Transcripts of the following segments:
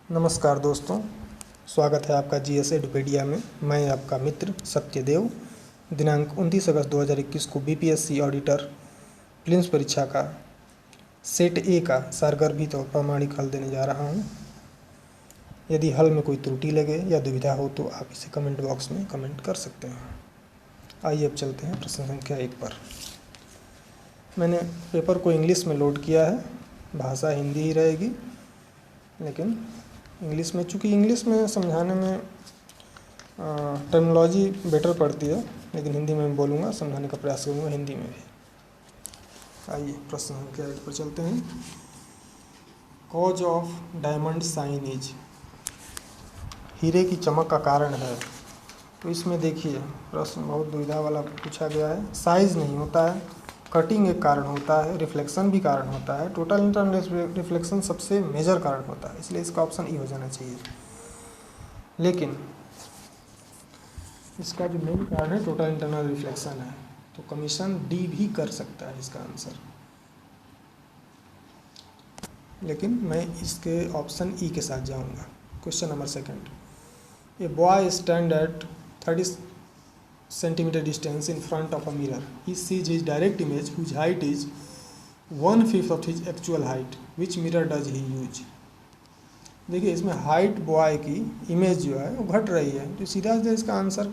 नमस्कार दोस्तों, स्वागत है आपका जीएस एडुपेडिया में। मैं आपका मित्र सत्यदेव। दिनांक 29 अगस्त 2021 को बीपीएससी ऑडिटर प्रीलिम्स परीक्षा का सेट ए का सारगर्भित और प्रामाणिक हल देने जा रहा हूं। यदि हल में कोई त्रुटि लगे या दुविधा हो तो आप इसे कमेंट बॉक्स में कमेंट कर सकते हैं। आइए अब चलते हैं प्रश्न संख्या 1 पर। मैंने पेपर को इंग्लिश में लोड किया है, भाषा हिंदी ही रहेगी, लेकिन इंग्लिश में, चूँकि इंग्लिश में समझाने में टर्मिनोलॉजी बेटर पड़ती है, लेकिन हिंदी में बोलूँगा, समझाने का प्रयास करूँगा हिंदी में भी। आइए प्रश्न संख्या 1 पर चलते हैं। Cause of diamond shine is, हीरे की चमक का कारण है। तो इसमें देखिए प्रश्न बहुत दुविधा वाला पूछा गया है। साइज नहीं होता है, कटिंग एक कारण होता है, रिफ्लेक्शन भी कारण होता है, टोटल इंटरनल रिफ्लेक्शन सबसे मेजर कारण होता है, इसलिए इसका ऑप्शन ई हो जाना चाहिए। लेकिन इसका जो मेन कारण है टोटल इंटरनल रिफ्लेक्शन है, तो कमीशन डी भी कर सकता है इसका आंसर। लेकिन मैं इसके ऑप्शन ई के साथ जाऊंगा। Question number 2, a boy stand at 30 centimeter distance in front of a mirror. He sees his direct image whose height is 1/5 of his actual height. Which mirror does he use? देखिए इसमें height boy की image जो है वो घट रही है, तो सीधा सीधा इसका आंसर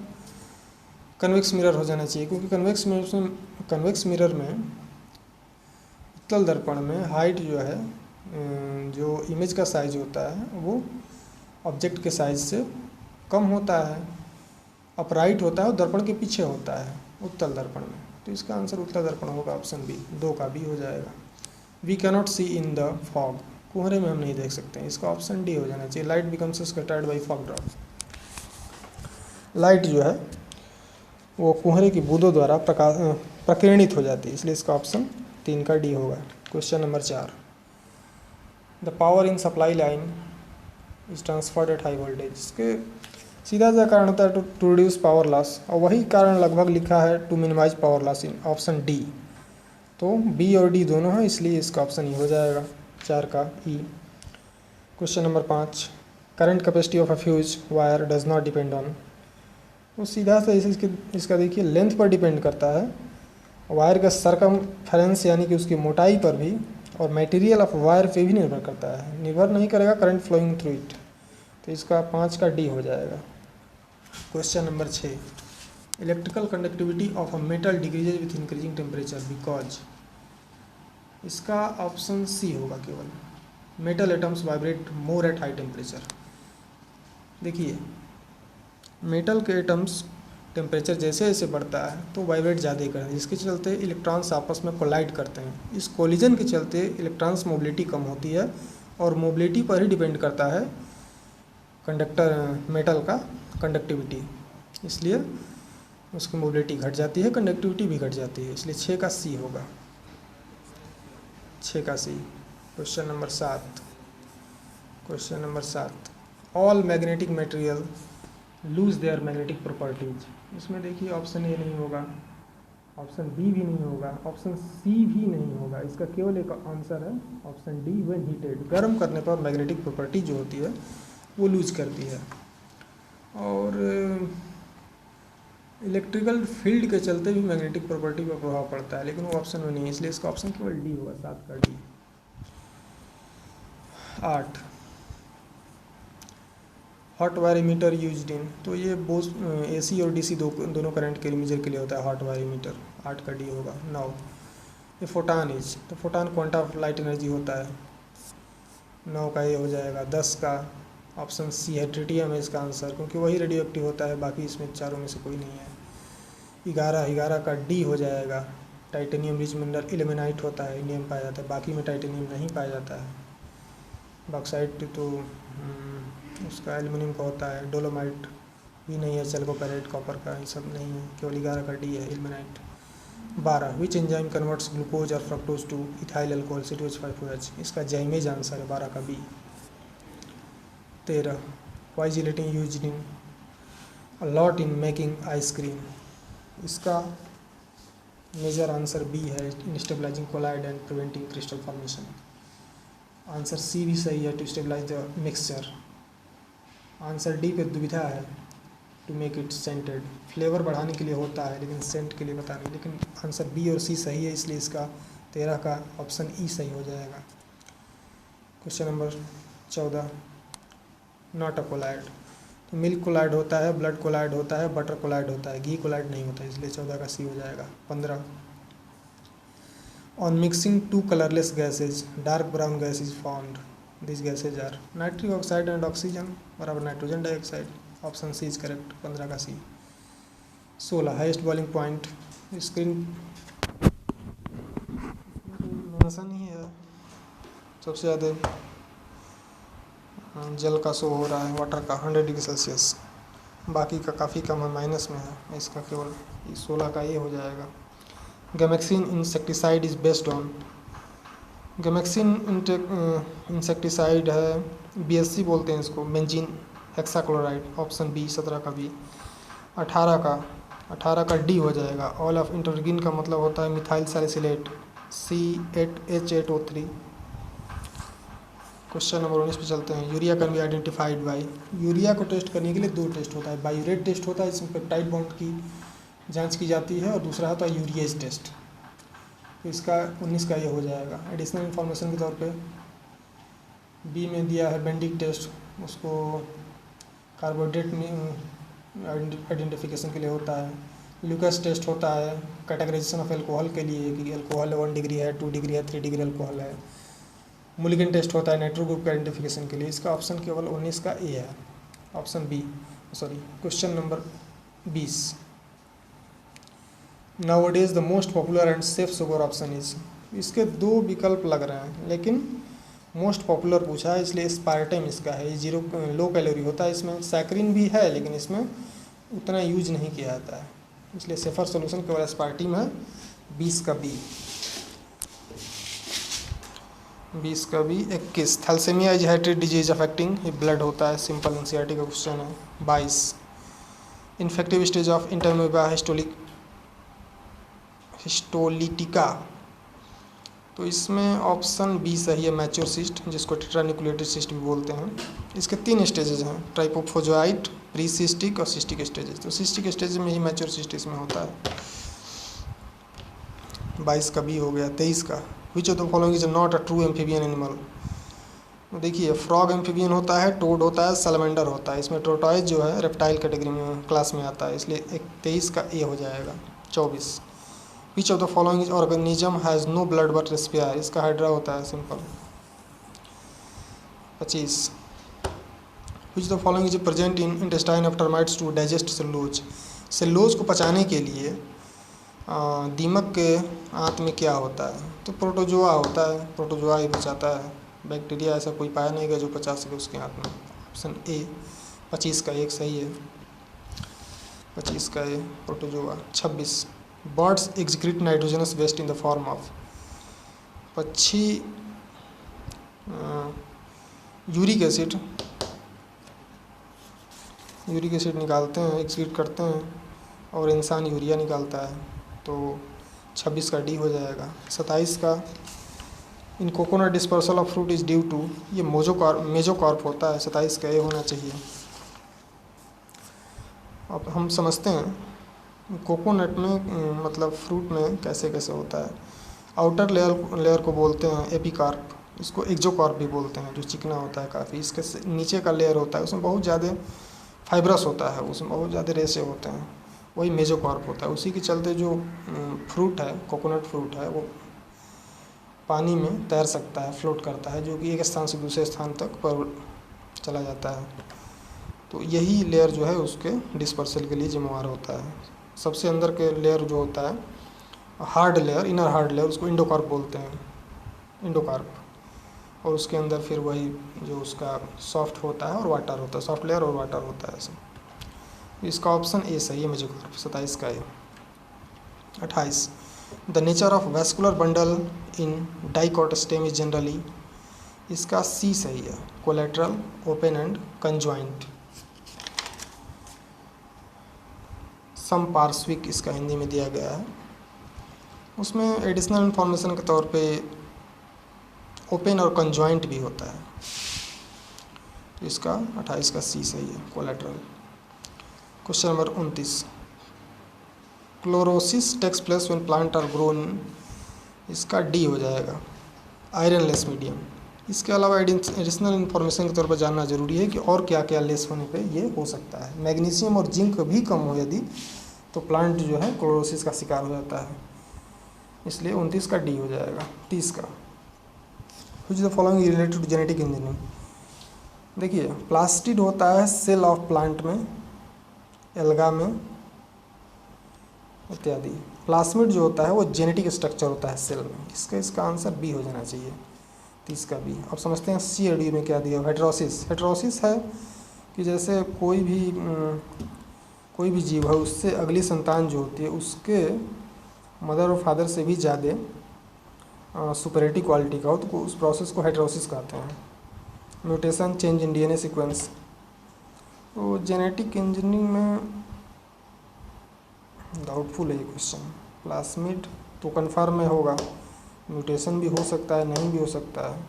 कन्वेक्स मिरर हो जाना चाहिए, क्योंकि कन्वेक्स मिरर में उत्तल दर्पण में हाइट जो है, जो इमेज का साइज होता है वो ऑब्जेक्ट के साइज से कम होता है, अपराइट होता है और दर्पण के पीछे होता है उत्तल दर्पण में। तो इसका आंसर उत्तल दर्पण होगा, ऑप्शन बी, 2 का बी हो जाएगा। We cannot see in the fog, कोहरे में हम नहीं देख सकते हैं, इसका ऑप्शन डी हो जाना चाहिए। Light becomes scattered by fog drop, light जो है वो कोहरे की बूंदों द्वारा प्रकीर्णित हो जाती है, इसलिए इसका ऑप्शन 3 का डी होगा। Question number 4, the power in supply line is transferred at high voltage. इसके सीधा सा कारण होता है टू रिड्यूस पावर लॉस, और वही कारण लगभग लिखा है to minimize power loss in option D. तो बी और डी दोनों हैं, इसलिए इसका ऑप्शन ई हो जाएगा, 4 का E. Question number 5, current capacity of a fuse wire does not depend on. तो सीधा सा इसका देखिए लेंथ पर डिपेंड करता है, वायर का सरकमफेरेंस यानी कि उसकी मोटाई पर भी, और मटेरियल ऑफ वायर पे भी निर्भर करता है, निर्भर नहीं करेगा करंट फ्लोइंग थ्रू इट। तो इसका 5 का डी हो जाएगा। Question number 6, electrical conductivity of a metal decreases with increasing temperature because. इसका ऑप्शन सी होगा केवल, metal atoms vibrate more at high temperature. देखिए मेटल के एटम्स टेम्परेचर जैसे जैसे बढ़ता है तो वाइब्रेट ज़्यादा करते हैं, जिसके चलते इलेक्ट्रॉन्स आपस में कोलाइड करते हैं। इस कोलिजन के चलते इलेक्ट्रॉन्स मोबिलिटी कम होती है, और मोबिलिटी पर ही डिपेंड करता है मेटल का कंडक्टिविटी, इसलिए उसकी मोबिलिटी घट जाती है, कंडक्टिविटी भी घट जाती है, इसलिए 6 का सी होगा, 6 का C. Question number 7, all magnetic material lose their magnetic properties. इसमें देखिए ऑप्शन ए नहीं होगा, ऑप्शन बी भी नहीं होगा, ऑप्शन सी भी नहीं होगा, इसका केवल एक आंसर है ऑप्शन डी, व्हेन हीटेड। गर्म करने पर मैग्नेटिक प्रॉपर्टी जो होती है वो लूज करती है, और इलेक्ट्रिकल फील्ड के चलते भी मैग्नेटिक प्रॉपर्टी पर प्रभाव पड़ता है, लेकिन वो ऑप्शन में नहीं है, इसलिए इसका ऑप्शन केवल डी होगा, 7 का D. 8, hot wire emitter used in. तो ये बोस एसी और डीसी दोनों करंट के मेजर के लिए होता है हॉट वायर इमीटर, 8 का डी होगा। 9, ये फोटान इज, तो photon quanta of light energy होता है, 9 का ये हो जाएगा। 10 का ऑप्शन सी है, ट्रिटियम है इसका आंसर, क्योंकि वही रेडियो एक्टिव होता है, बाकी इसमें चारों में से कोई नहीं है। 11 का डी हो जाएगा। टाइटेनियम रिच मिनरल इल्मेनाइट होता है, इंडियम पाया जाता है, बाकी में टाइटेनियम नहीं पाया जाता है। बॉक्साइट तो उसका एल्युमिनियम का होता है, डोलोमाइट भी नहीं है, चैल्कोपेरेट कॉपर का, ये सब नहीं है, केवल 11 का डी है, ilmenite. 12, which enzyme converts glucose और fructose to ethyl alcohol C2H5OH। इसका जाइमेज आंसर है, 12 का B. 13, why gelatin used in a lot in making ice cream. इसका मेजर आंसर बी है, in stabilising colloid and preventing crystal formation. Answer C भी सही है, to stabilise the mixture. Answer D पे दुविधा है, to make it scented. Flavour बढ़ाने के लिए होता है लेकिन सेंट के लिए पता नहीं, लेकिन आंसर बी और सी सही है, इसलिए इसका 13 का ऑप्शन ई सही हो जाएगा। Question number 14, not a colloid. तो मिल्क कोलाइड होता है, ब्लड कोलाइड होता है, बटर कोलाइड होता है, घी कोलाइड नहीं होता, इसलिए 14 का सी हो जाएगा। 15, on mixing two colourless gases dark brown gas is formed, this gases are nitric oxide and oxygen बराबर nitrogen dioxide, option C is correct, 15 का C. 16, highest boiling point, screen mention ही है, सबसे ज़्यादा जल का शो हो रहा है, वाटर का 100 डिग्री सेल्सियस, बाकी का काफ़ी कम है, माइनस में है, इसका केवल 16 का ये हो जाएगा। Gammexane insecticide is based on, gammexane insecticide है, BSC बोलते हैं इसको, बेंजीन हेक्साक्लोराइड, ऑप्शन बी, 17 का बी। 18 का डी हो जाएगा। ऑल ऑफ इंटरगिन का मतलब होता है methyl salicylate, C8H8O3। Question number 19 पे चलते हैं। Urea can be identified by, urea को टेस्ट करने के लिए 2 टेस्ट होता है, बायूरेट टेस्ट होता है, इसमें पेप्टाइड बॉन्ड की जांच की जाती है, और दूसरा होता है यूरिएज टेस्ट। तो इसका 19 का ये हो जाएगा। एडिशनल इन्फॉर्मेशन के तौर पे बी में दिया है बेंडिक टेस्ट, उसको कार्बोहाइड्रेट में आइडेंटिफिकेशन के लिए होता है। ल्यूकस टेस्ट होता है कैटेगराइजेशन ऑफ एल्कोहल के लिए, कि एल्कोहल 1 डिग्री है, 2 डिग्री है, 3 डिग्री एल्कोहल है। मुलिगन टेस्ट होता है नाइट्रो ग्रुप के आइडेंटिफिकेशन के लिए। इसका ऑप्शन केवल 19 का ए है, option B, sorry. Question number 20, nowadays the most popular and safe sugar option is, इसके 2 विकल्प लग रहे हैं, लेकिन मोस्ट पॉपुलर पूछा है, इसलिए स्पार्टम इसका है। 0 लो कैलोरी होता है, इसमें सैक्रिन भी है लेकिन इसमें उतना यूज नहीं किया जाता है, इसलिए सेफर सोल्यूशन केवल स्पार्टिम है। 20 का बी, 20 का B. 21, thalassemia is hereditary disease affecting, ये ब्लड होता है, सिंपल NCERT का क्वेश्चन है। 22, infective stage of Entamoeba histolytica, तो इसमें ऑप्शन बी सही है, मैच्योर सिस्ट, जिसको टेट्रानिकुलेटेड सिस्ट भी बोलते हैं। इसके 3 स्टेजेज हैं, ट्राइपोफोजोइट, प्री सिस्टिक और सिस्टिक स्टेजेज। तो सिस्टिक स्टेज में ही मैच्योर सिस्ट इसमें होता है। 22 का बी हो गया। 23 का, विच of the following is not a true amphibian animal. देखिए, फ्रॉग एम्फीबियन होता है, टोड होता है, सैलमेंडर होता है, इसमें टोर्टॉइज जो है रेप्टाइल कैटेगरी में क्लास में आता है, इसलिए 23 का ए हो जाएगा। 24, which of the following is organism has no blood but respire, इसका हाइड्रा होता है, simple. 25, which the following is present in intestine of termites to digest cellulose, cellulose को पचाने के लिए दीमक के आंत में क्या होता है, तो प्रोटोजोआ होता है, प्रोटोजोआ ही पचाता है, बैक्टीरिया ऐसा कोई पाया नहीं गया जो पचा सके उसके आंत में, ऑप्शन ए। 25 का एक सही है, 25 का A, protozoa. 26, birds excrete nitrogenous waste in the form of, पक्षी यूरिक एसिड निकालते हैं, एक्सक्रीट करते हैं, और इंसान यूरिया निकालता है, तो 26 का डी हो जाएगा। 27 का, in coconut dispersal of fruit is due to, ये मेजोकार्प होता है, 27 का ए होना चाहिए। अब हम समझते हैं कोकोनट में मतलब फ्रूट में कैसे कैसे होता है। आउटर लेयर को बोलते हैं एपिकार्प, इसको एक्जोकार्प भी बोलते हैं, जो चिकना होता है काफ़ी। इसके नीचे का लेयर होता है, उसमें बहुत ज़्यादा फाइब्रस होता है, उसमें बहुत ज़्यादा रेशे होते हैं, वही मेजोकार्प होता है। उसी के चलते जो फ्रूट है, कोकोनट फ्रूट है, वो पानी में तैर सकता है, फ्लोट करता है, जो कि एक स्थान से दूसरे स्थान तक पर चला जाता है। तो यही लेयर जो है उसके डिस्पर्सल के लिए जिम्मेवार होता है। सबसे अंदर के लेयर जो होता है hard layer, inner hard layer, उसको इंडोकार्प बोलते हैं, इंडोकार्प। और उसके अंदर फिर वही जो उसका सॉफ्ट होता है और वाटर होता है, सॉफ्ट लेयर और वाटर होता है ऐसे। इसका ऑप्शन ए सही है, मेजोकार्प, 27 का ए। 28, the nature of vascular bundle in dicot stem is generally, इसका सी सही है, कोलेट्रल, ओपन एंड कंजॉइंट। समपार्श्विक इसका हिंदी में दिया गया है। उसमें एडिशनल इन्फॉर्मेशन के तौर पे ओपन और कंजॉइंट भी होता है। तो इसका 28 का सी सही है, collateral. Question number 29, chlorosis takes place when plant are grown, इसका डी हो जाएगा, आयरन लेस मीडियम। इसके अलावा एडिशनल इन्फॉर्मेशन के तौर पर जानना जरूरी है कि और क्या क्या लेस होने पे ये हो सकता है। मैग्नीशियम और जिंक भी कम हो यदि, तो प्लांट जो है क्लोरोसिस का शिकार हो जाता है, इसलिए 29 का डी हो जाएगा। 30 का, which the following related to genetic engineering. देखिए, प्लास्टिड होता है सेल ऑफ प्लांट में, एल्गा में इत्यादि। प्लास्मिड जो होता है वो जेनेटिक स्ट्रक्चर होता है सेल में। इसका आंसर बी हो जाना चाहिए, 30 का बी। अब समझते हैं सी और डी में क्या दिया। हेटेरोसिस, हेटेरोसिस है कि जैसे कोई भी जीव है, उससे अगली संतान जो होती है उसके मदर और फादर से भी ज़्यादा सुपरेटिव क्वालिटी का हो, तो उस प्रोसेस को हेटेरोसिस कहते हैं। Mutation, change in DNA sequence. तो जेनेटिक इंजीनियरिंग में डाउटफुल है ये क्वेश्चन। प्लास्मिड तो कन्फर्म में होगा, म्यूटेशन भी हो सकता है, नहीं भी हो सकता है।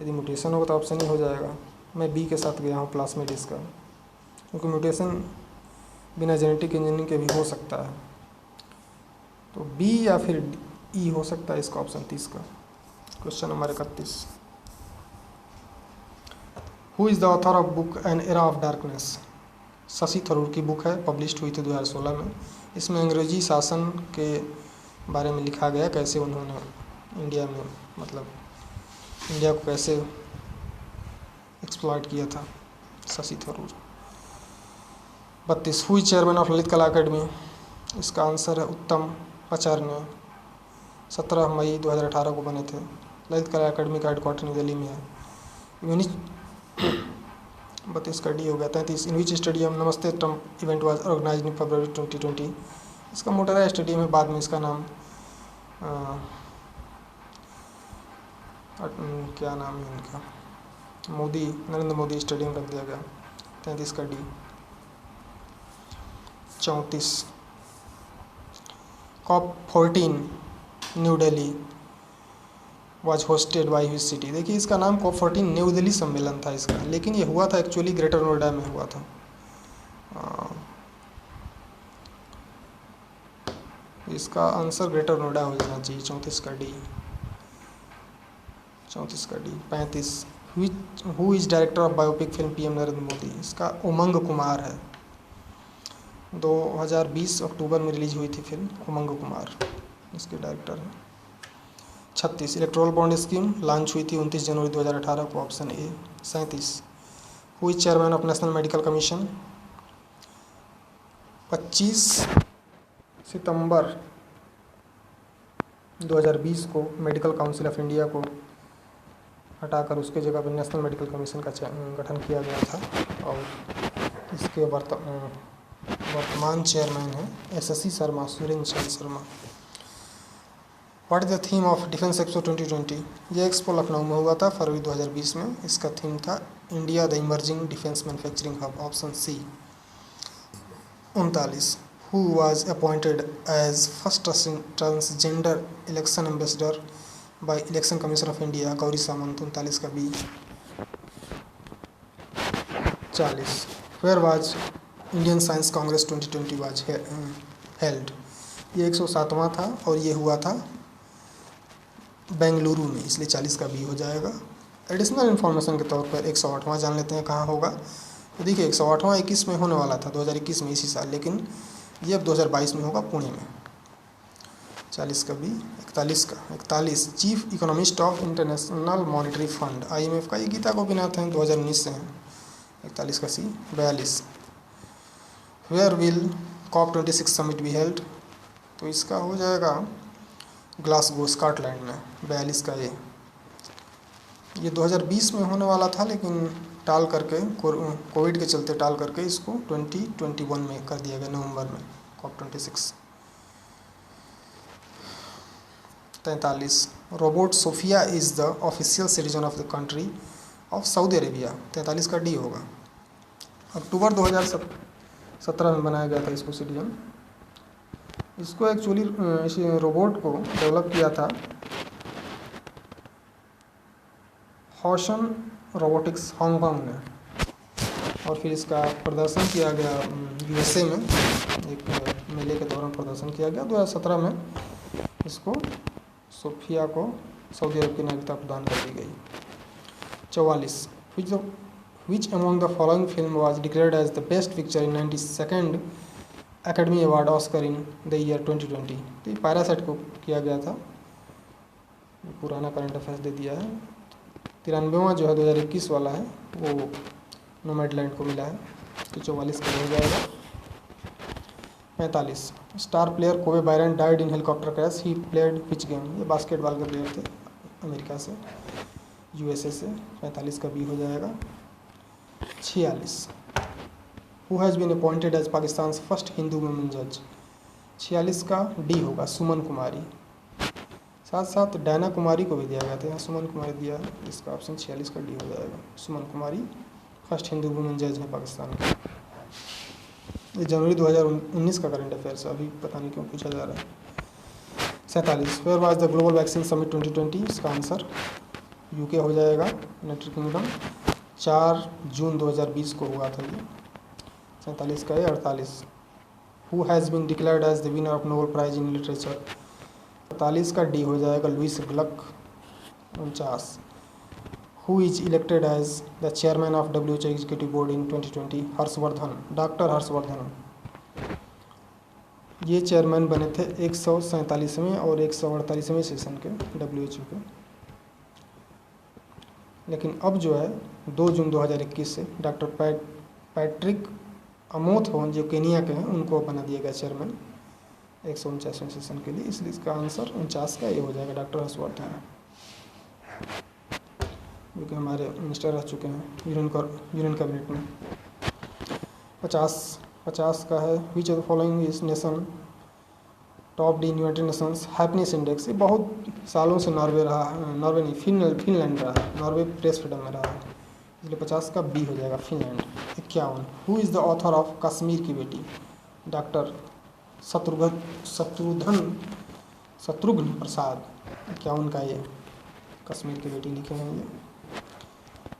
यदि म्यूटेशन होगा तो ऑप्शन ही हो जाएगा। मैं बी के साथ गया हूँ, प्लास्मिड इसका, क्योंकि म्यूटेशन बिना जेनेटिक इंजीनियरिंग के भी हो सकता है। तो बी या फिर ई हो सकता है इसका ऑप्शन 30 का। Question number 31, who is the author of book an era of darkness. Shashi Tharoor की बुक है, पब्लिश्ड हुई थी 2016 में। इसमें अंग्रेजी शासन के बारे में लिखा गया, कैसे उन्होंने इंडिया में, मतलब इंडिया को कैसे एक्सप्लॉइट किया था, Shashi Tharoor. 32, who is chairman of Lalit कला अकेडमी। इसका आंसर है उत्तम आचार्य। 17 मई 2018 को बने थे। ललित कला अकेडमी का हेडक्वार्टर न्यू दिल्ली में है। 32 का डी हो गया। 33, इन विच स्टेडियम नमस्ते ट्रम्प इवेंट वाज ऑर्गेनाइज्ड इन फरवरी 2020। इसका मोटेरा स्टेडियम है, बाद में इसका नाम क्या नाम है इनका, नरेंद्र मोदी स्टेडियम रख दिया गया। 33 का D. 34, COP14 new Delhi was hosted by which city. देखिए, इसका नाम COP14 न्यू दिल्ली सम्मेलन था इसका, लेकिन ये हुआ था एक्चुअली ग्रेटर नोएडा में हुआ था। इसका आंसर ग्रेटर नोएडा हो जाना चाहिए, 34 का डी। 34 का D. 35, who is director of biopic film PM Narendra Modi. इसका उमंग कुमार है। 2020 अक्टूबर में रिलीज हुई थी फिल्म, उमंग कुमार इसके डायरेक्टर हैं। 36, इलेक्ट्रोल बॉन्ड स्कीम लॉन्च हुई थी 29 जनवरी 2018 को, option A. 37, who is chairman of national medical commission. 25 सितंबर 2020 को मेडिकल काउंसिल ऑफ इंडिया को हटाकर उसके जगह पर नेशनल मेडिकल कमीशन का गठन किया गया था, और इसके वर्तमान चेयरमैन हैं SSC Sharma, Surendra Chandra Sharma. What is the theme of defence expo 2020। ये एक्सपो लखनऊ में हुआ था फरवरी 2020 में। इसका थीम था India the emerging defence manufacturing hub, option C. 39, who was appointed as first transgender election ambassador by election commission of India, Gauri Samant. 39 का B. 40, where was Indian science congress 2020 was held. ये 107वां था और ये हुआ था बेंगलुरु में, इसलिए 40 का बी हो जाएगा। एडिशनल इन्फॉर्मेशन के तौर पर 108वां जान लेते हैं कहाँ होगा। तो देखिए, 108वां 21 में होने वाला था, 2021 में इसी साल, लेकिन ये अब 2022 में होगा पुणे में। 40 का B. 41, chief economist of International Monetary Fund IMF का ये गीता गोपीनाथ हैं, 2019 से हैं। 41 का C. 42, where will COP26 summit be held. तो इसका हो जाएगा ग्लासगो, स्कॉटलैंड में। 42 का ये 2020 में होने वाला था, लेकिन टाल करके, कोविड के चलते टाल करके इसको 2021 में कर दिया गया, नवंबर में, COP26। 43, robot Sophia is the official citizen of the country of Saudi Arabia. 43 का डी होगा। अक्टूबर 2017 में बनाया गया था इसको सिटीजन। इसको एक्चुअली इस रोबोट को डेवलप किया था हॉशन रोबोटिक्स हांगकांग में, और फिर इसका प्रदर्शन किया गया यूएसए में, एक मेले के दौरान प्रदर्शन किया गया। 2017 में इसको सोफिया को सऊदी अरब की नागरिकता प्रदान कर दी गई। 44 Which among the following film was declared as the best picture in 92nd Academy Award Oscar in the year 2020? तो ये पैरासाइट को किया गया था, पुराना करंट अफेयर्स दे दिया है। 93वां जो है 2021 वाला है वो नोमैडलैंड को मिला है, तो 44 का हो जाएगा। 45 star player Kobe Bryant died in helicopter crash, he played which game? ये बास्केटबॉल के प्लेयर थे, अमेरिका से, यूएसए से। 45 का बी हो जाएगा। 46 who has been appointed as Pakistan first Hindu women जज? 46 का डी होगा, सुमन कुमारी। साथ साथ डैना कुमारी को भी दिया गया था, यहाँ सुमन कुमारी दिया है, इसका ऑप्शन 46 का डी हो जाएगा। सुमन कुमारी फर्स्ट हिंदू वुमेन जज है पाकिस्तान के। ये जनवरी 2019 का करंट अफेयर्स है, अभी पता नहीं क्यों पूछा जा रहा है। 47 where was the global vaccine summit 2020? इसका आंसर यूके हो जाएगा, यूनाइटेड किंगडम। 4 जून 2020 को हुआ था ये। 47 का है। 48 who has been declared as the winner of Nobel Prize in literature? 48 का डी हो जाएगा, Louise Glück. 49 who is elected as the chairman of WHO executive board in 2020? Harshvardhan, doctor Harshvardhan. ये चेयरमैन बने थे 147वें और 148वें सेशन के WHO के, लेकिन अब जो है 2 जून 2021 से डॉक्टर पैट्रिक अमोथ हो, जो केनिया के हैं, उनको बना दिया गया चेयरमैन 149वें सेशन के लिए, इसलिए इसका आंसर 49 का ये हो जाएगा, डॉक्टर हर्षवर्धन, जो कि हमारे मिनिस्टर रह चुके हैं यूनियन कैबिनेट में। 50 का है विच of the following is nation top in United Nations happiness index? ये बहुत सालों से नॉर्वे रहा है, नॉर्वे नहीं, फिनलैंड रहा है, नॉर्वे प्रेस फ्रीडम में रहा है, इसलिए 50 का बी हो जाएगा, Finland. 51 who is the author of Kashmir की बेटी? डॉक्टर शत्रुघ्न प्रसाद। 51 का ये कश्मीर की बेटी लिखे हैं ये।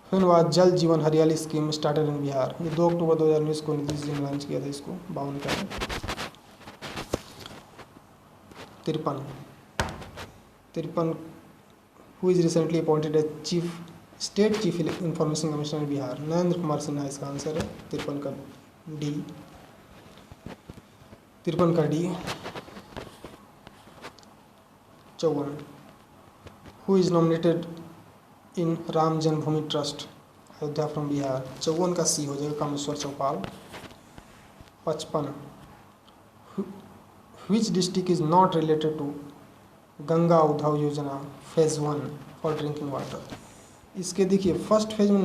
फिर बाद जल जीवन हरियाली स्कीम स्टार्टेड इन बिहार? ये 2 अक्टूबर 2019 को नीतीश जी ने लॉन्च किया था इसको। 52 का है। 53 who is recently appointed as state chief information commissioner Bihar? Narendra Kumar Sinha इसका आंसर है। 53 का डी। 53 का D. 54 who is nominated in Ram Janmabhoomi trust Ayodhya from Bihar? 54 का सी हो जाएगा, Kameshwar Chaupal. 55 which district is not related to Ganga Udbhav Yojana phase 1 for drinking water? इसके देखिए फर्स्ट फेज में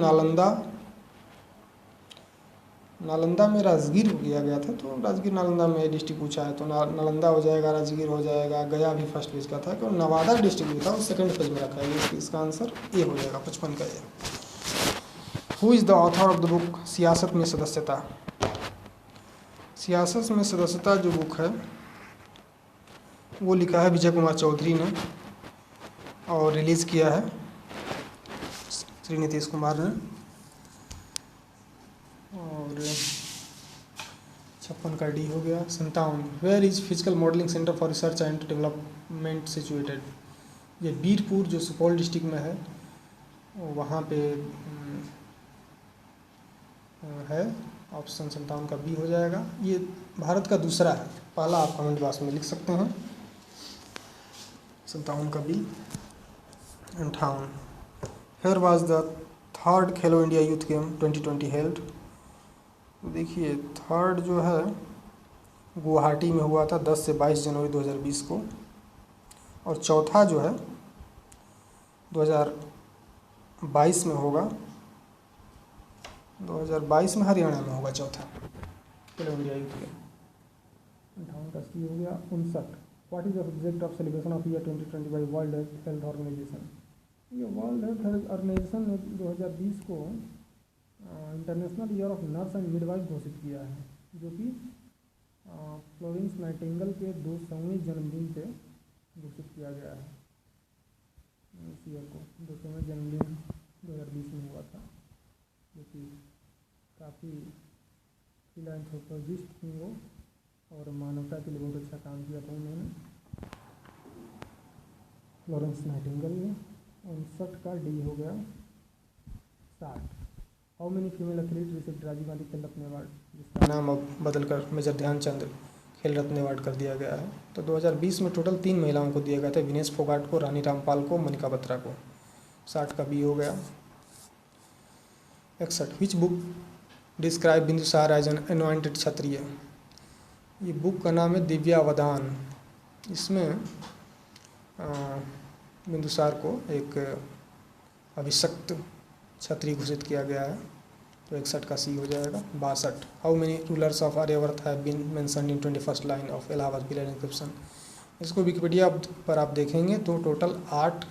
नालंदा में राजगीर किया गया था, तो राजगीर नालंदा में डिस्ट्रिक्ट पूछा है, तो नालंदा हो जाएगा, राजगीर हो जाएगा, गया भी फर्स्ट फेज का था, तो नवादा डिस्ट्रिक्ट भी था, वो सेकंड फेज में रखा है, इसका आंसर ए हो जाएगा, 55 का A. Who is the author of the book सियासत में सदस्यता? सियासत में सदस्यता जो बुक है वो लिखा है विजय कुमार चौधरी ने, और रिलीज़ किया है श्री नीतीश कुमार ने। और 56 का डी हो गया। 57 where is physical modelling centre for research and development situated? ये बीरपुर जो सुपौल डिस्ट्रिक्ट में है वहाँ पे है, ऑप्शन 57 का बी हो जाएगा। ये भारत का दूसरा है, पहला आप कमेंट बॉक्स में लिख सकते हैं। 57 का B. 58 where was the third Khelo India youth game 2020 held? तो देखिए थर्ड जो है गुवाहाटी में हुआ था 10 से 22 जनवरी 2020 को, और चौथा जो है 2022 में होगा, 2022 में हरियाणा में होगा चौथा खेलो इंडिया यूथ गेम। 58 का सी हो गया। 59 what is the subject of celebration of year 2020 by World Health Organization? ये वर्ल्ड हेल्थ ऑर्गेनाइजेशन ने 2020 को International Year of Nurse and Midwife घोषित किया है, जो कि फ्लोरेंस नाइटिंगेल के 200वें जन्मदिन पे घोषित किया गया है। इस ईयर को 200वें जन्मदिन 2020 में हुआ था, जो कि काफ़ी फिलान्थ्रोपोसिस्ट थी वो, और मानवता के लिए बहुत अच्छा काम किया था उन्होंने, फ्लोरेंस नाइटिंगेल ने। 59 का डी हो गया। 60, how many female athlete received Rajiv Gandhi Khel Ratna award, जिसका नाम अब बदलकर मेजर ध्यानचंद खेल रत्न अवार्ड कर दिया गया है। तो 2020 में टोटल 3 महिलाओं को दिया गया था, विनेश फोगाट को, रानी रामपाल को, मनिका बत्रा को। 60 का बी हो गया। 61, which book describe Bindusara as an anointed Kshatriya, ये बुक का नाम है दिव्यावधान। इसमें बिंदुसार को एक अभिषक्त क्षत्रिय घोषित किया गया है। तो 61 का सी हो जाएगा। 62, how many rulers of Aryavarta have been mentioned in 21st line of Allahabad bill inscription, इसको विकिपीडिया पर आप देखेंगे तो टोटल 8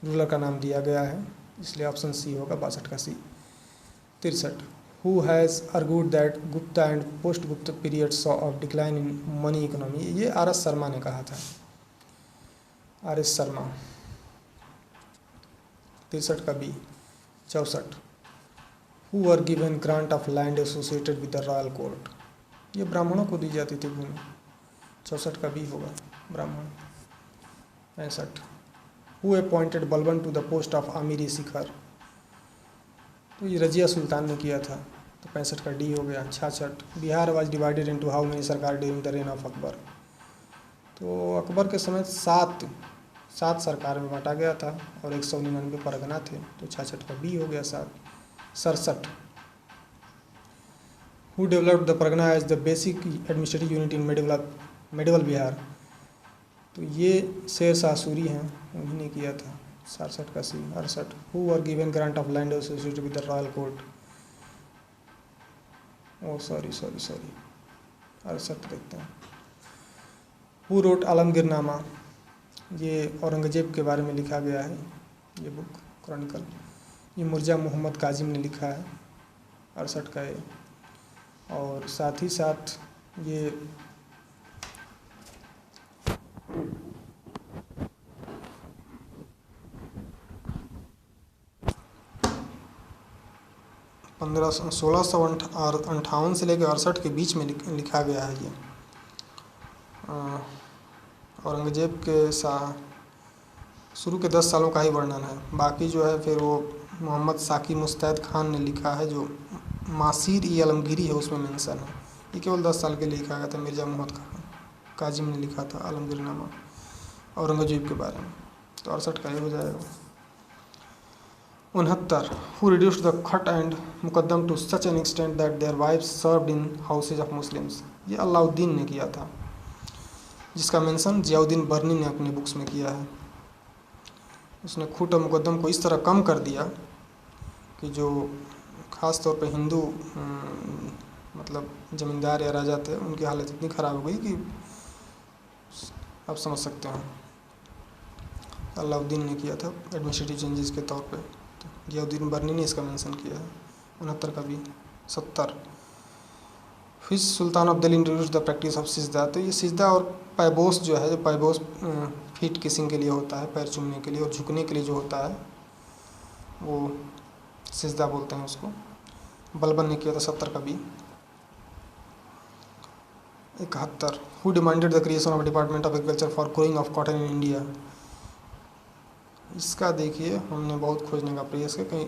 रूलर का नाम दिया गया है, इसलिए ऑप्शन सी होगा 62 का C. 63, who has argued that Gupta and post Gupta period saw of decline in money economy, ये आर.एस. शर्मा ने कहा था, आर.एस. शर्मा। 63 का B. 64, who were given grant of land associated with the royal court, ये ब्राह्मणों को दी जाती थी भूमि। 64 का बी होगा, ब्राह्मण। 65, who appointed Balban to the post of Amir Shikar, तो ये रजिया सुल्तान ने किया था। तो 65 का डी हो गया। 66, Bihar was divided into how many sarkar during the reign of Akbar, तो अकबर के समय 7 सरकार में बांटा गया था और 199 परगना थे। तो 66 का बी हो गया 7। 67, who developed the pargana as the basic administrative unit in medieval Bihar, तो ये शेर शाह सूरी हैं, उन्होंने किया था। 67 का C. 68, who were given grant of land associated with the royal court, oh sorry 68 देखते हैं। हु रोट आलमगीरनामा, ये औरंगजेब के बारे में लिखा गया है, ये बुक क्रॉनिकल, ये मिर्जा मोहम्मद काजिम ने लिखा है। 68 का ये। और साथ ही साथ ये पंद्रह 1658 से लेकर 68 के बीच में लिखा गया है ये। औरंगजेब के शुरू के 10 सालों का ही वर्णन है, बाकी जो है फिर वो मोहम्मद साकी मुस्तैद खान ने लिखा है, जो मासीर ई आलमगीरी है उसमें मेंशन है। ये केवल 10 साल के लिए लिखा गया था, मिर्जा मोहम्मद काजिम ने लिखा था आलमगीरनामा औरंगजेब के बारे में। तो 68 का ये हो जाएगा। 69, who reduced the khut and muqaddam to such an extent that their wives served in houses of Muslims, ये अलाउद्दीन ने किया था, जिसका मेंशन जियाउद्दीन बर्नी ने अपने बुक्स में किया है। उसने खूट और मुकद्दम को इस तरह कम कर दिया कि जो ख़ास तौर पे हिंदू मतलब ज़मींदार या राजा थे, उनकी हालत इतनी ख़राब हो गई कि आप समझ सकते हैं। अलाउद्दीन ने किया था एडमिनिस्ट्रेटिव चेंजेस के तौर पे, तो जियाउद्दीन बर्नी ने इसका मेंशन किया है। 69 का भी। 70, फिर sultan of Delhi introduce the practice of sijda, तो ये सिजदा और पैबोस जो है, जो पैबोस फीट किसिंग के लिए होता है, पैर चूमने के लिए, और झुकने के लिए जो होता है वो सिजदा बोलते हैं उसको, बलबन ने किया था। 70 का भी। 71, who demanded the creation of department of agriculture for growing of cotton in India, इसका देखिए हमने बहुत खोजने का प्रयास किया, कहीं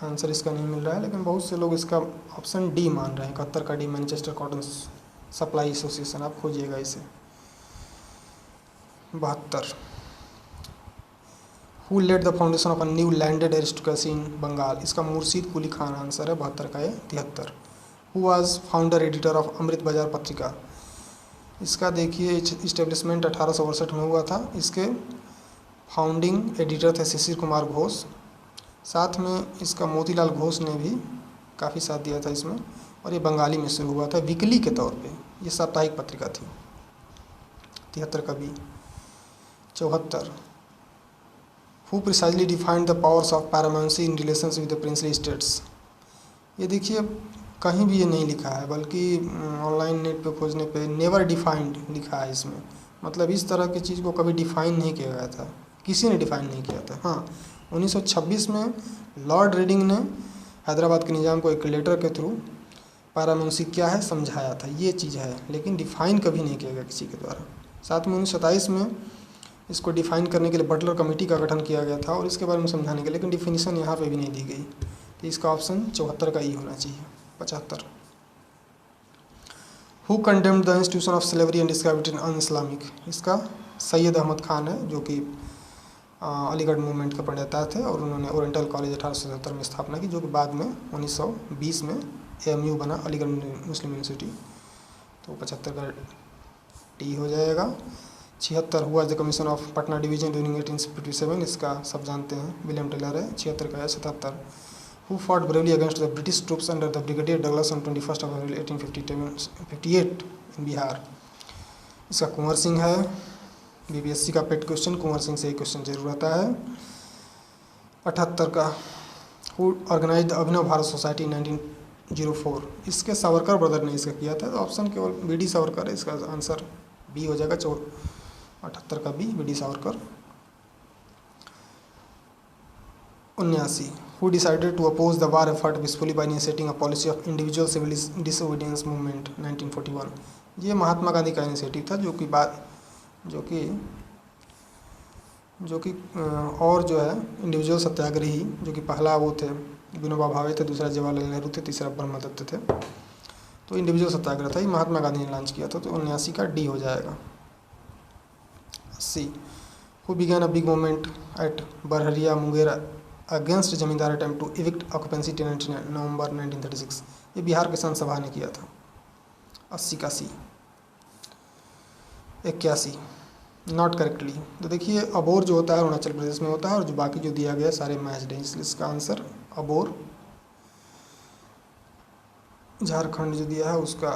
आंसर इसका नहीं मिल रहा है, लेकिन बहुत से लोग इसका ऑप्शन डी मान रहे हैं। 71 का D, Manchester cotton supply association, आप खोजिएगा इसे। 72, who led the foundation of a new landed aristocracy in Bengal, इसका मुर्शीद कुली खान आंसर है। 72 का ये। 73, who was founder editor of Amrita Bazar Patrika, इसका देखिए इस्टेब्लिशमेंट 1862 में हुआ था, इसके फाउंडिंग एडिटर थे शिशिर कुमार घोष, साथ में इसका मोतीलाल घोष ने भी काफ़ी साथ दिया था इसमें, और ये बंगाली में शुरू हुआ था वीकली के तौर पे, ये साप्ताहिक पत्रिका थी। 73 का भी। 74, who precisely defined the powers of paramountcy in relations with the princely states, ये देखिए कहीं भी ये नहीं लिखा है, बल्कि ऑनलाइन नेट पे खोजने पे नेवर डिफाइंड लिखा है इसमें, मतलब इस तरह की चीज़ को कभी डिफाइन नहीं किया गया था, किसी ने डिफाइन नहीं किया था। हाँ, 1926 में लॉर्ड रीडिंग ने हैदराबाद के निज़ाम को एक लेटर के थ्रू पैरामुंशी क्या है समझाया था, ये चीज़ है, लेकिन डिफ़ाइन कभी नहीं किया गया किसी के द्वारा। साथ में 1927 में इसको डिफ़ाइन करने के लिए बटलर कमेटी का गठन किया गया था और इसके बारे में समझाने के लिए, लेकिन डिफिनीशन यहाँ पे भी नहीं दी गई। तो इसका ऑप्शन 74 का ई होना चाहिए। 75 who condemned the institution of slavery and स्क्लेविटी इन अनइस्लामिक, इसका सैयद अहमद खान है, जो कि अलीगढ़ मूवमेंट के प्रणेता थे और उन्होंने ओरिएंटल कॉलेज 1877 में स्थापना की, जो कि बाद में 1920 में AMU बना, अलीगढ़ मुस्लिम यूनिवर्सिटी। तो 75 का टी हो जाएगा। 76 हुआ the commission of Patna division during 1857, इसका सब जानते हैं, विलियम टेलर है। 76 का है। 77 who fought bravely against the British troops under the brigadier Douglas on 21 अप्रैल 1858 इन बिहार, इसका कुंवर सिंह है। BPSC का पेट क्वेश्चन, कुंवर सिंह से ही क्वेश्चन जरूर आता है। 78 का who organise the Abhinav Bharat society 1904, इसके सावरकर ब्रदर ने इसका किया था। तो ऑप्शन केवल BD सावरकर है, इसका आंसर बी हो जाएगा। 78 का B, BD Savarkar. 79 who decided to oppose the war effort peacefully by initiating a policy of individual civil disobedience movement 1941, ये महात्मा गांधी का इनिशिएटिव था, जो कि और जो है इंडिविजुअल सत्याग्रही, जो कि पहला वो थे विनोबा भावे थे, दूसरा जवाहरलाल नेहरू थे, तीसरा ब्रह्मदत्त थे। तो इंडिविजुअल सत्याग्रह था, ये महात्मा गांधी ने लॉन्च किया था। तो 79 का डी हो जाएगा। 80 who began a big movement at Barahiya Munger against zamindar attempt to evict occupancy tenant November 1936, ये बिहार किसान सभा ने किया था। 80 का सी। 81 नॉट करेक्टली, तो देखिए अबोर जो होता है अरुणाचल प्रदेश में होता है और जो बाकी जो दिया गया सारे मैच्ड हैं, इसलिए इसका आंसर अबोर झारखंड जो दिया है उसका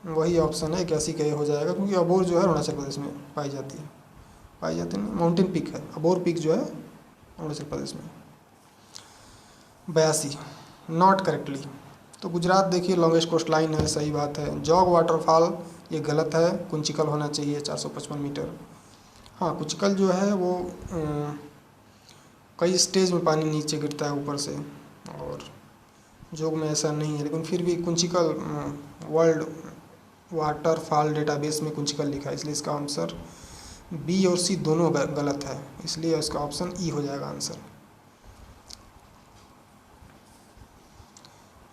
वही ऑप्शन है। 81 का ये हो जाएगा, क्योंकि अबोर जो है अरुणाचल प्रदेश में पाई जाती नहीं, माउंटेन पीक है अबोर पीक जो है अरुणाचल प्रदेश में। 82 नॉट करेक्टली, तो गुजरात देखिए लॉन्गेस्ट कोस्ट लाइन है, सही बात है। जॉग वाटरफॉल ये गलत है, कुंचिकल होना चाहिए 455 मीटर। हाँ, कुंचिकल जो है वो कई स्टेज में पानी नीचे गिरता है ऊपर से, और जोग में ऐसा नहीं है, लेकिन फिर भी कुंचिकल वर्ल्ड वाटरफॉल डेटाबेस में कुंचिकल लिखा है, इसलिए इसका आंसर बी और सी दोनों गलत है, इसलिए इसका ऑप्शन ई हो जाएगा आंसर।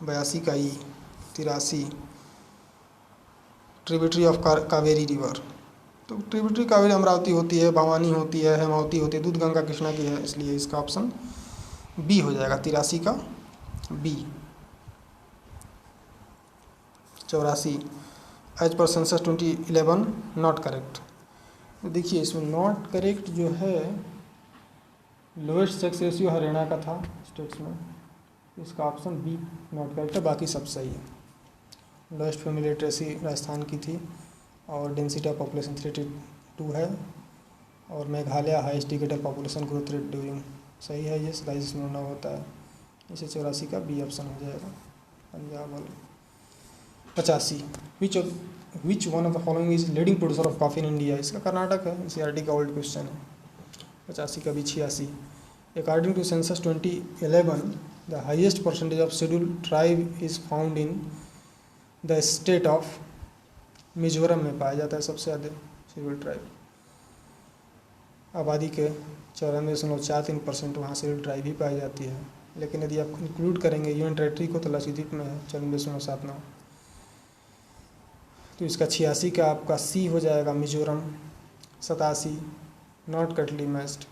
82 का ई। 83 ट्रिब्यूटरी ऑफ कावेरी रिवर, तो ट्रिब्यूटरी कावेरी अमरावती होती है, भवानी होती है, हेमावती होती है, दूध गंगा कृष्णा की है, इसलिए इसका ऑप्शन बी हो जाएगा। 83 का B. 84 as per census 2011 not correct, तो देखिए इसमें नॉट करेक्ट जो है लोएस्ट सेक्स रेशियो हरियाणा का था स्टेट्स में, इसका ऑप्शन बी नॉट करेक्ट है, बाकी सब सही है। लोएस्ट फैमिली लिटरेसी राजस्थान की थी और डेंसिटी ऑफ पॉपुलेशन 382 है, और Meghalaya highest Decatur population growth rate during, सही है, ये 27.9 होता है, इसे 84 का बी ऑप्शन हो जाएगा पंजाब वाला। 85 which one of the following is leading producer of coffee in India, इसका कर्नाटक है, CRT का ओल्ड क्वेश्चन है। 85 का भी। 86 according to census 2011 the highest percentage of scheduled tribe is found in the state of Mizoram में पाया जाता है सबसे ज़्यादा शेड्यूल्ड ट्राइब, आबादी के 94.43% वहाँ शेड्यूल्ड ट्राइब ही पाई जाती है, लेकिन यदि आप इंक्लूड करेंगे यूनियन टेरेटरी को तो लक्षद्वीप में है 94.79, तो इसका 86 का आपका सी हो जाएगा मिजोरम। 87 नॉट कटली मैच्ड।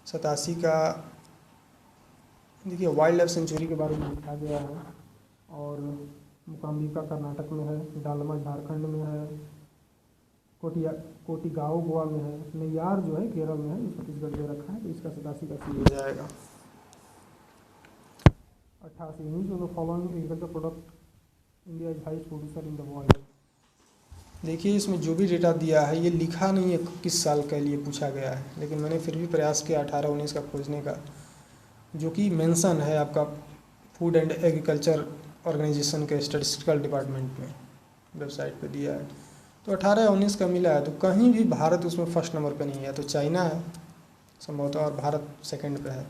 87 का देखिए वाइल्ड लाइफ सेंचुरी के बारे में लिखा गया है, और मुकाम्बिका कर्नाटक में है, डालमा झारखंड में है, कोटिगांव गोवा में है, नैयार जो है केरल में है, ये छत्तीसगढ़ में रखा है, तो इसका 87 का सी हो जाएगा। 88 means of the following agriculture product India is highest producer in the world, देखिए इसमें जो भी डेटा दिया है ये लिखा नहीं है किस साल के लिए पूछा गया है, लेकिन मैंने फिर भी प्रयास किया 18-19 का खोजने का, जो कि मेंशन है आपका फूड एंड एग्रीकल्चर ऑर्गेनाइजेशन के स्टैटिस्टिकल डिपार्टमेंट में वेबसाइट पे दिया है, तो 18-19 का मिला है, तो कहीं भी भारत उसमें फर्स्ट नंबर पे नहीं है, तो चाइना है संभवतः, और भारत सेकंड पे है।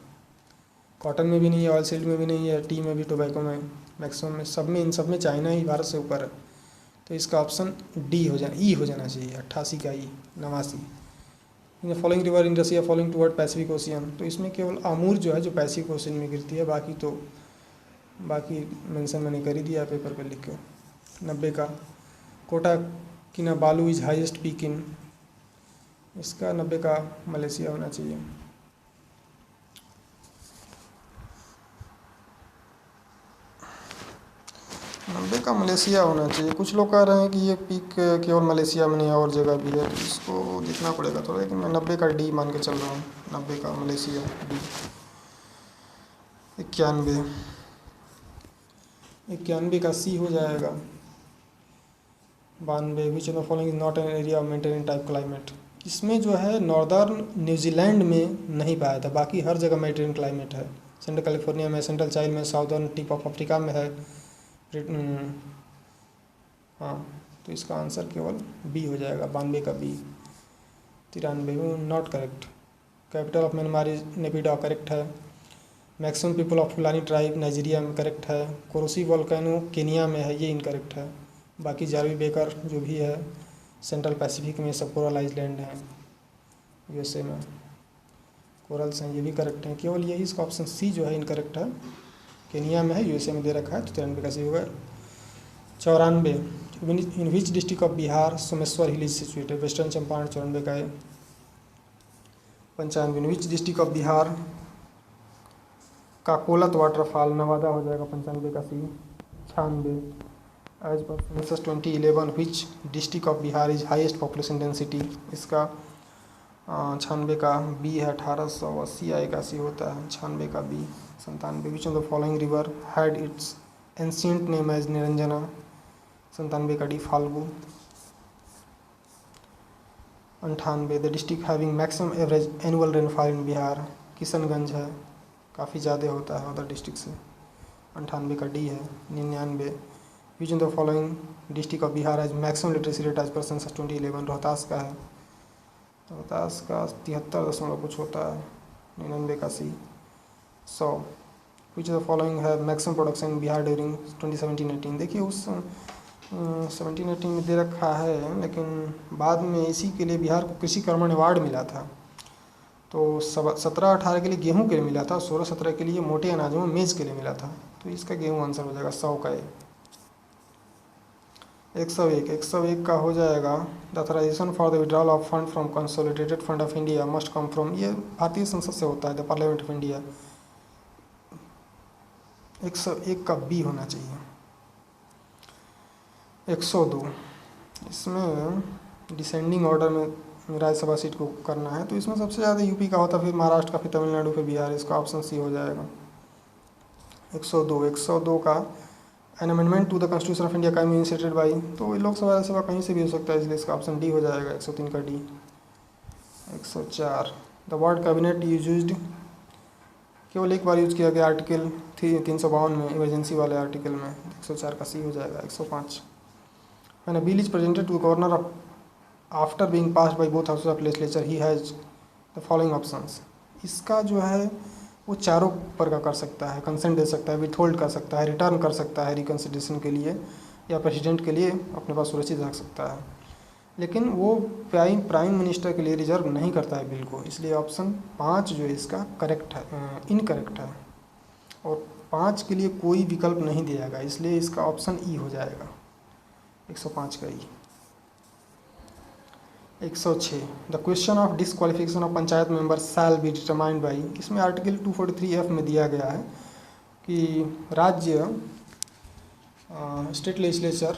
कॉटन में भी नहीं है, ऑयल सीड में भी नहीं है, टी में भी, टोबैको में, मैक्सिमम में, सब में, इन सब में चाइना ही भारत से ऊपर है। तो इसका ऑप्शन डी हो जाना, ई हो जाना चाहिए, 88 का E, 89। In following river in Russia following toward Pacific Ocean, तो इसमें केवल अमूर जो है जो पैसिफिक ओशियन में गिरती है, बाकी मेंशन मैंने कर ही दिया पेपर पे लिख के। 90 का Kota Kinabalu is highest peak in, इसका 90 का मलेशिया होना चाहिए। नब्बे का मलेशिया होना चाहिए। कुछ लोग कह रहे हैं कि ये पीक केवल मलेशिया में नहीं और जगह भी है, तो इसको देखना पड़ेगा थोड़ा, लेकिन मैं 90 का डी मान के चल रहा हूँ। 90 का मलेशिया डी। 91 का सी हो जाएगा। 92 विच of the following is not an area of maintain type climate, इसमें जो है नॉर्दर्न न्यूजीलैंड में नहीं पाया था, बाकी हर जगह मेडिटेरियन क्लाइमेट है। सेंट्रल कैलिफोर्निया में, सेंट्रल चाइल्ड में, साउदर्न टिप ऑफ अफ्रीका में है। हाँ, तो इसका आंसर केवल बी हो जाएगा, 92 का B. 93 not correct. Capital of Myanmar is Naypyidaw, correct है। Maximum people of Fulani tribe Nigeria में, करेक्ट है। कोरोसी वोल्केनो केनिया में है, ये इनकरेक्ट है। बाकी जारवी बेकर जो भी है सेंट्रल पैसिफिक में, सब कोरल आइलैंड हैं यूएसए में, कोरल्स हैं, ये भी करेक्ट हैं। केवल यही इसका ऑप्शन सी जो है इनकरेक्ट है, केनिया में है, यूएसए में दे रखा है, तो 93 का सी होगा। 94 in which district of Bihar Someshwar hill is situated, western Champaran, 94 का है। 95 in which district of Bihar Kakolat waterfall, Nawada हो जाएगा, 95 का C. 96 as per census 2011 which district of Bihar is highest population density, इसका 96 का बी है, 1880 आएगा, सी होता है 96 का B. 97 which of the following river had its ancient name as Niranjana, 97 का D, Phalgu. 98 the district having maximum average annual rainfall in Bihar, Kishanganj है, काफ़ी ज़्यादा होता है अदर डिस्ट्रिक्ट से, 98 का डी है। 99 which of the following district of Bihar as maximum literacy rate as per census 2011, Rohtas का है, रोहतास का 73 कुछ होता है, 99 का सी। 100 विच ऑफ द फॉलोइंग है maximum production in Bihar during 2017-18, देखिए उस 17-18 में दे रखा है, लेकिन बाद में इसी के लिए बिहार को कृषि कर्मण अवार्ड मिला था। तो 17-18 के लिए गेहूं के लिए मिला था, 16-17 के लिए मोटे अनाजों में मेज़ के लिए मिला था, तो इसका गेहूं आंसर हो जाएगा 100 का। 101 का हो जाएगा the authorisation for the withdrawal of fund from consolidated fund of India must come from, ये भारतीय संसद से होता है, द पार्लियामेंट ऑफ इंडिया। 101 का बी होना चाहिए। 102 इसमें डिसेंडिंग ऑर्डर में राज्यसभा सीट को करना है, तो इसमें सबसे ज़्यादा यूपी का होता, फिर महाराष्ट्र का, फिर तमिलनाडु, फिर बिहार, इसका ऑप्शन सी हो जाएगा। 102 का an amendment to the constitution of India can be initiated by, तो लोकसभा राज्यसभा कहीं से भी हो सकता है, इसलिए इसका ऑप्शन डी हो जाएगा, 103 का D. 104 the word cabinet used केवल एक बार यूज किया गया आर्टिकल 352 में, इमरजेंसी वाले आर्टिकल में, 104 का सी हो जाएगा। 105 when a bill is presented to governor of after being passed by both houses of legislature he has the following options, इसका जो है वो चारों पर का कर सकता है, कंसेंट दे सकता है, विथहोल्ड कर सकता है, रिटर्न कर सकता है रिकंसिडरेशन के लिए, या प्रेसिडेंट के लिए अपने पास सुरक्षित रख सकता है, लेकिन वो प्राइम मिनिस्टर के लिए रिजर्व नहीं करता है बिल को, इसलिए ऑप्शन 5 जो है इसका करेक्ट है, इनकरेक्ट है, और 5 के लिए कोई विकल्प नहीं दिया जाएगा, इसलिए इसका ऑप्शन ई हो जाएगा, 105 का ई। 106 the question of disqualification of panchayat member shall be determined by, इसमें आर्टिकल 243F में दिया गया है कि राज्य स्टेट लेजिस्लेचर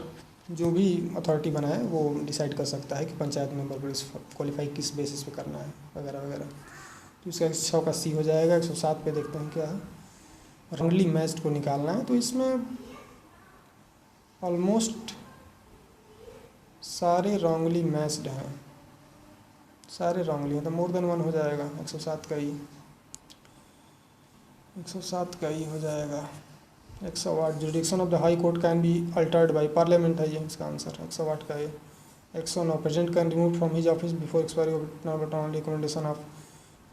जो भी अथॉरिटी बनाए वो डिसाइड कर सकता है कि पंचायत मेंबर को क्वालिफाई किस बेसिस पे करना है, वगैरह वगैरह, तो इसका 106 का सी हो जाएगा। 107 पे देखते हैं क्या है, रॉन्गली मैच्ड को निकालना है, तो इसमें ऑलमोस्ट सारे रॉन्गली मैच्ड हैं, सारे रॉन्गली हैं, तो मोर देन 1 हो जाएगा, 107 का ई। 107 का ई हो जाएगा। 108 जुडिक्शन of the high court can be altered by parliament है, ये इसका आंसर 108 का ए। 109 president can remove from his office before expiry of recommendation of,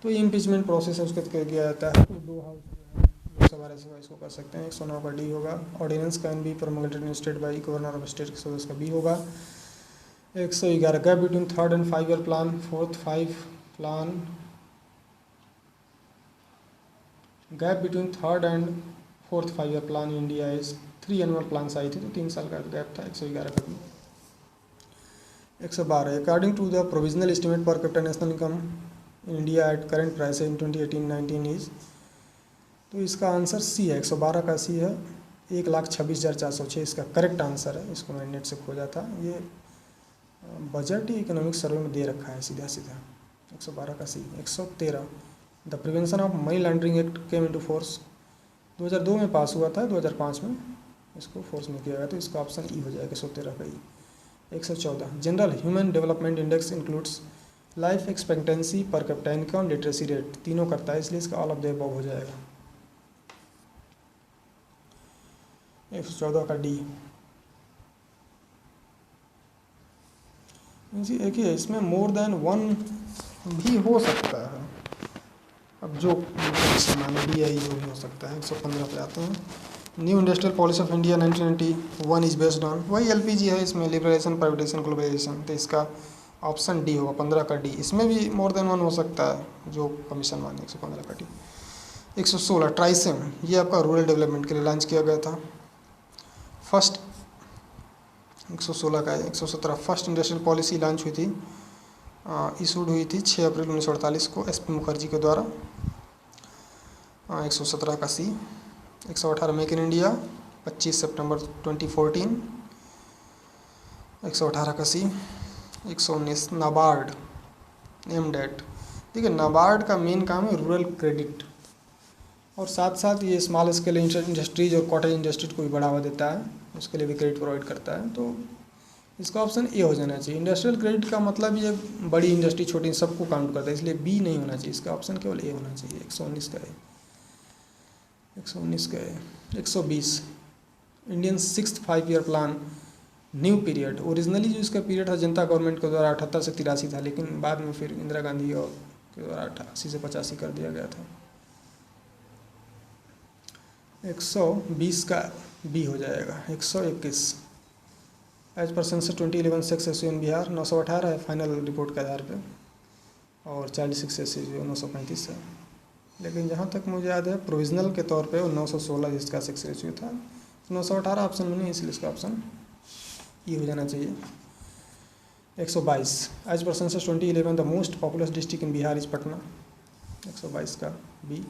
तो तो इम्पीचमेंट प्रोसेस है उसके तहत किया जाता है। तो 2 हाउस लोकसभा राज्यसभा इसको कर सकते हैं। 109 का डी होगा। Ordinance can be promulgated in state by governor of state, 110 का बी होगा। 111 gap between 3rd and 5 year plan, 4th 5 plan, gap between 3rd and 4th 5 year plan in India is 3 annual plans आई थी, तो 3 साल का gap था। 111 का भी। 112 according to the provisional estimate per capita national income in India at current price in 2018-19 is, तो इसका आंसर सी है। 112 का सी है। 1,26,406 इसका करेक्ट आंसर है। इसको मैंने नेट से खोजा था, ये बजट ही इकोनॉमिक सर्वे में दे रखा है सीधा सीधा। 112 का सी। 113 the prevention of money laundering act came into force, 2002 में पास हुआ था, 2005 में इसको फोर्स में किया गया, तो इसका ऑप्शन ई हो जाएगा 113 का ई। 114 general human development index includes life expectancy per capita income literacy rate, तीनों करता है, इसलिए इसका ऑल ऑफ द अबव हो जाएगा। 114 का डी। देखिए इसमें मोर देन 1 भी हो सकता है, अब जो माने डी आई जो भी हो सकता है। 115 पे आते हैं। New industrial policy of India 1991 is based on, वही एलपीजी है, इसमें लिबरलाइजेशन, प्राइवेटाइजेशन, ग्लोबलाइजेशन, तो इसका ऑप्शन डी होगा। 15 का डी। इसमें भी मोर देन 1 हो सकता है जो कमीशन माने। 115 का डी। 116 ट्राइसेम, ये आपका रूरल डेवलपमेंट के लिए लॉन्च किया गया था। फर्स्ट 116 का है। 117 फर्स्ट इंडस्ट्रियल पॉलिसी लॉन्च हुई थी, इशूड हुई थी 6 अप्रैल 1948 को एसपी मुखर्जी के द्वारा। 117 का सी। 118 मेक इन इंडिया 25 सितंबर 2014। 118 का सी। 119 नाबार्ड एम्ड एट, देखिए नाबार्ड का मेन काम है रूरल क्रेडिट, और साथ साथ ये स्मॉल स्केल इंडस्ट्रीज और कॉटेज इंडस्ट्री को भी बढ़ावा देता है, उसके लिए भी क्रेडिट प्रोवाइड करता है। तो इसका ऑप्शन ए हो जाना चाहिए। इंडस्ट्रियल क्रेडिट का मतलब ये बड़ी इंडस्ट्री छोटी सबको काउंट करता है, इसलिए बी नहीं होना चाहिए, इसका ऑप्शन केवल ए होना चाहिए। 119 का है। 119 का है। 120 Indian 6th 5 year plan new period, originally जो इसका पीरियड था जनता गवर्नमेंट के द्वारा 78 से 83 था, लेकिन बाद में फिर इंदिरा गांधी और के द्वारा 88 से 85 कर दिया गया था। 120 का बी हो जाएगा। 121 as per census 2011 sex ratio in Bihar 918 है फाइनल रिपोर्ट के आधार पे, और चाइल्ड सेक्स रेशियो 935 है, लेकिन जहाँ तक मुझे याद है प्रोविजनल के तौर पे वो 916 इसका सेक्स रेशियो था। 918 ऑप्शन में नहीं, इसलिए इसका ऑप्शन ये हो जाना चाहिए। 122 as per census 2011 the most populous district in Bihar is Patna, 122 का B.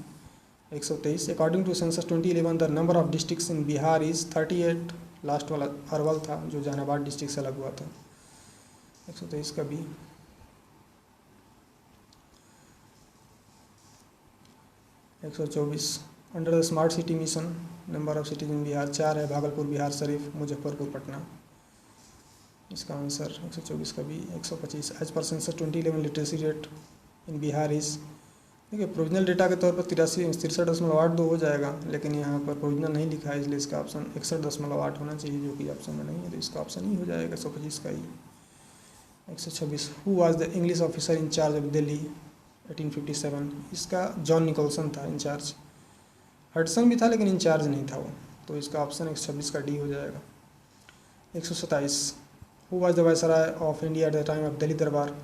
123 according to census 2011 the number of districts in Bihar is 38, last वाला अरवल था जो जहानाबाद डिस्ट्रिक्ट से अलग हुआ था। 123 का B. 124 under the smart city mission number of cities in Bihar 4 है, भागलपुर, बिहार शरीफ, मुजफ्फरपुर, पटना, इसका आंसर 124 का B. 125 as per census 2011 literacy rate in Bihar is, देखिए प्रोविजनल डेटा के तौर पर 63.8 हो जाएगा, लेकिन यहाँ पर प्रोविजनल नहीं लिखा है, इसलिए इसका ऑप्शन 61.8 होना चाहिए, जो कि ऑप्शन में नहीं है, तो इसका ऑप्शन ही हो जाएगा 125 का ही। 126 who was the English officer in charge of Delhi 1857, इसका जॉन निकोलसन था इंचार्ज, हडसन भी था लेकिन इंचार्ज नहीं था वो, तो इसका ऑप्शन 126 का डी हो जाएगा। 127 who was the viceroy of India at the time of Delhi दरबार,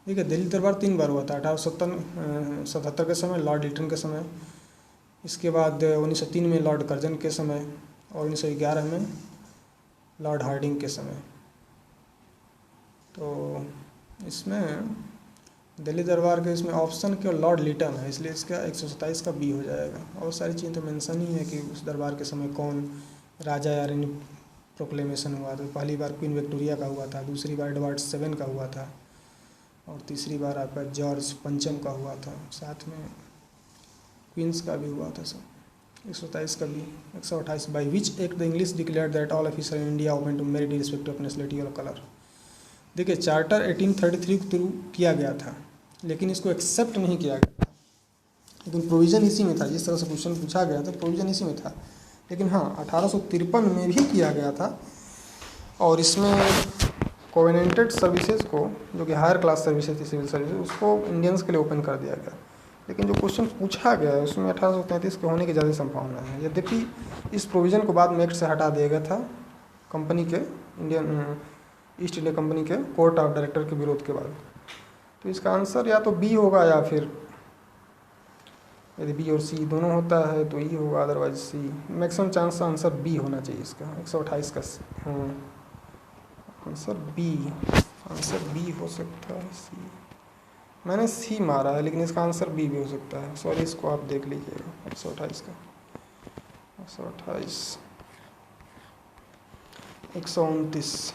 देखिए दिल्ली दरबार 3 बार हुआ था, 1877 के समय, लॉर्ड लिटन के समय, इसके बाद 1903 में लॉर्ड कर्जन के समय, और 1911 में लॉर्ड हार्डिंग के समय। तो इसमें दिल्ली दरबार के इसमें ऑप्शन केवल लॉर्ड लिटन है, इसलिए इसका 127 का बी हो जाएगा। और सारी चीज़ें तो मेंशन ही है कि उस दरबार के समय कौन राजा या रानी प्रोक्लेमेशन हुआ था। पहली बार क्वीन विक्टोरिया का हुआ था, दूसरी बार एडवर्ड 7 का हुआ था, और तीसरी बार आपका जॉर्ज पंचम का हुआ था, साथ में क्वींस का भी हुआ था सब। 127 का भी। 128 by which act the English declare that all officer in India open to merit respect of nationality और कलर, देखिए चार्टर 1833 के थ्रू किया गया था, लेकिन इसको एक्सेप्ट नहीं किया गया था, लेकिन प्रोविज़न इसी में था, जिस तरह से क्वेश्चन पूछा गया था प्रोविज़न इसी में था। लेकिन हाँ 1853 में भी किया गया था, और इसमें कोवेनेंटेड सर्विसेज को, जो कि हायर क्लास सर्विसेज थी, सिविल सर्विसेज, उसको इंडियंस के लिए ओपन कर दिया गया। लेकिन जो क्वेश्चन पूछा गया है उसमें 1833 के होने की ज़्यादा संभावना है। यद्यपि इस प्रोविज़न को बाद में एक्ट से हटा दिया गया था कंपनी के इंडियन ईस्ट इंडिया कंपनी के कोर्ट ऑफ डायरेक्टर के विरोध के बाद। तो इसका आंसर या तो बी होगा या फिर यदि बी और सी दोनों होता है तो ई होगा, अदरवाइज सी। मैक्सिमम चांस आंसर बी होना चाहिए इसका। 128 का आंसर बी हो सकता है। सी मैंने सी मारा है लेकिन इसका आंसर बी भी हो सकता है। सॉरी, इसको आप देख लीजिएगा। 128 का 128 129